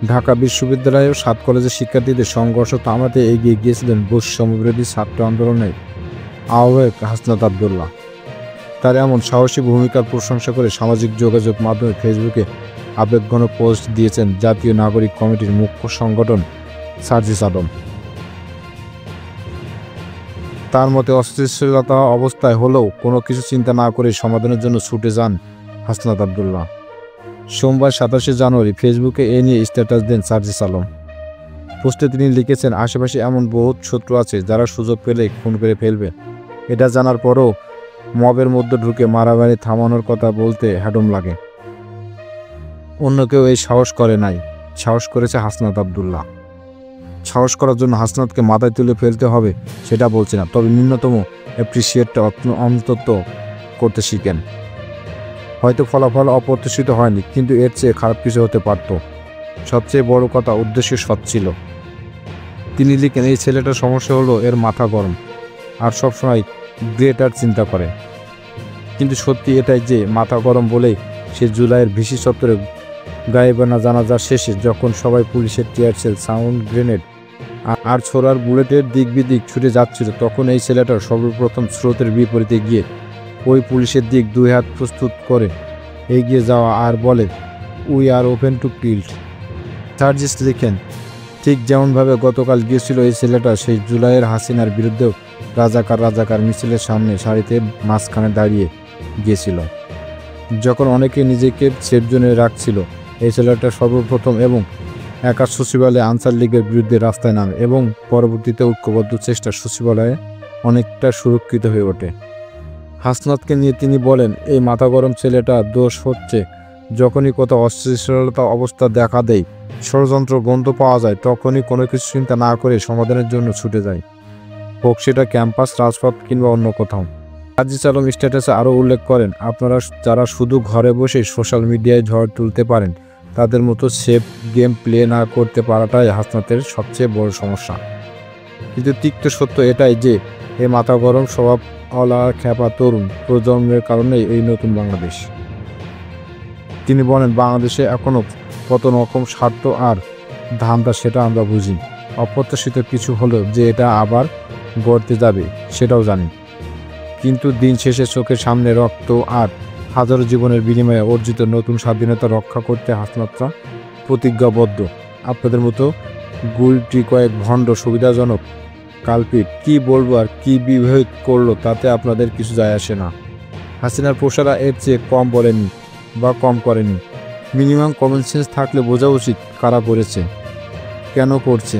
ঢাকা বিশ্ববিদ্যালয়েও 7 কলেজের শিক্ষার্থীদের সংঘর্ষ থামাতে এগিয়ে গিয়েছিলেন বৈষম্যবিরোধী ছাত্র আন্দোলনের আহ্বায়ক হাসনাত আবদুল্লাহ। তার এমন সাহসী ভূমিকার প্রশংসা করে সামাজিক যোগাযোগ মাধ্যমে ফেসবুকে আবেগঘন পোস্ট দিয়েছেন জাতীয় নাগরিক কমিটির মুখ্য সংগঠন সার্জিস আলম। তার মতে অস্থিতিশীলতা অবস্থায় হলেও কোনো কিছু চিন্তা না করে সমাধানের জন্য ছুটে যান হাসনাত আবদুল্লাহ। সোমবার 27 জানুয়ারি ফেসবুকে এ নিয়ে স্ট্যাটাস দেন সার্জিস আলম। পোস্টে তিনি লিখেছেন, আশেপাশে এমন বহুত শত্রু আছে যারা সুযোগ পেলে খুন করে ফেলবে। এটা জানার পরও মবের মধ্যে ঢুকে মারামারি থামানোর কথা বলতে হ্যাডম লাগে। অন্য কেউ এই সাহস করে নাই, সাহস করেছে হাসনাত আবদুল্লাহ। সাহস করার জন্য হাসনাতকে মাথায় তুলে ফেলতে হবে সেটা বলছি না, তবে ন্যূনতম অ্যাপ্রিসিয়েটটা অন্তত করতে শিখেন। হয়তো ফলাফল অপ্রত্যাশিত হয়নি, কিন্তু এর চেয়ে খারাপ কিছু হতে পারত। সবচেয়ে বড় কথা, উদ্দেশ্য সৎ ছিল। তিনি লিখেন, এই ছেলেটার সমস্যা হলো এর মাথা গরম আর সবসময় গ্রেটার চিন্তা করে। কিন্তু সত্যি এটাই যে মাথা গরম বলেই সে জুলাইয়ের ভিসি চত্বরে গায়েবানা জানাজার শেষে যখন সবাই পুলিশের টিয়ার সেল, সাউন্ড গ্রেনেড আর ছোড়ার বুলেটের দিক বিদিক ছুটে যাচ্ছিল, তখন এই ছেলেটা সর্বপ্রথম স্রোতের বিপরীতে গিয়ে ওই পুলিশের দিক 2 হাত প্রস্তুত করে এগিয়ে যাওয়া আর বলে, we are open to kill. Sarjis লিখেন, ঠিক যেমনভাবে গতকাল গিয়েছিল এই ছেলেটা সেই জুলাইয়ের হাসিনার বিরুদ্ধেও রাজাকার মিছিলের সামনে সারিতে মাঝখানে দাঁড়িয়ে গিয়েছিল। যখন অনেকে নিজেকে সেফ জোনে রাখছিল, এই ছেলেটা সর্বপ্রথম এবং একা সচিবালয়ে আনসার লীগের বিরুদ্ধে রাস্তায় নামে এবং পরবর্তীতে ঐক্যবদ্ধ চেষ্টা সচিবালয়ে অনেকটা সুরক্ষিত হয়ে ওঠে। হাসনাতকে নিয়ে তিনি বলেন, এই মাথা গরম ছেলেটা দোষ হচ্ছে যখনই কোথাও অস্থিতিশীলতা অবস্থা দেখা দেয়, ষড়যন্ত্র গন্ধ পাওয়া যায়, তখনই কোনো কিছু চিন্তা না করে সমাধানের জন্য ছুটে যায়, হোক সেটা ক্যাম্পাস, রাজপথ কিংবা অন্য কোথাও। সার্জিস আলম স্ট্যাটাসে আরও উল্লেখ করেন, আপনারা যারা শুধু ঘরে বসে সোশ্যাল মিডিয়ায় ঝড় তুলতে পারেন, তাদের মতো সেফ গেম প্লে না করতে পারাটাই হাসনাতের সবচেয়ে বড় সমস্যা। কিন্তু তিক্ত সত্য এটাই যে এই মাথা গরম স্বভাবওয়ালা খ্যাপা তরুণ প্রজন্মের কারণেই এই নতুন বাংলাদেশ। তিনি বলেন, বাংলাদেশে এখনও কত রকম স্বার্থ আর ধান্দা সেটা আমরা বুঝি। অপ্রত্যাশিত কিছু হলেও যে এটা আবার গড়তে যাবে সেটাও জানি। কিন্তু দিন শেষে চোখের সামনে রক্ত আর হাজারো জীবনের বিনিময়ে অর্জিত নতুন স্বাধীনতা রক্ষা করতে হাসনাতরা প্রতিজ্ঞাবদ্ধ। আপনাদের মতো গুলটি কয়েক ভণ্ড সুবিধাজনক কালপিট কী বলবো আর কী বিভেদ করলো তাতে আপনাদের কিছু যায় আসে না। হাসিনার পোষারা এর চেয়ে কম বলেনি বা কম করেনি। মিনিমাম কমন সেন্স থাকলে বোঝা উচিত কারা করেছে, কেন করছে।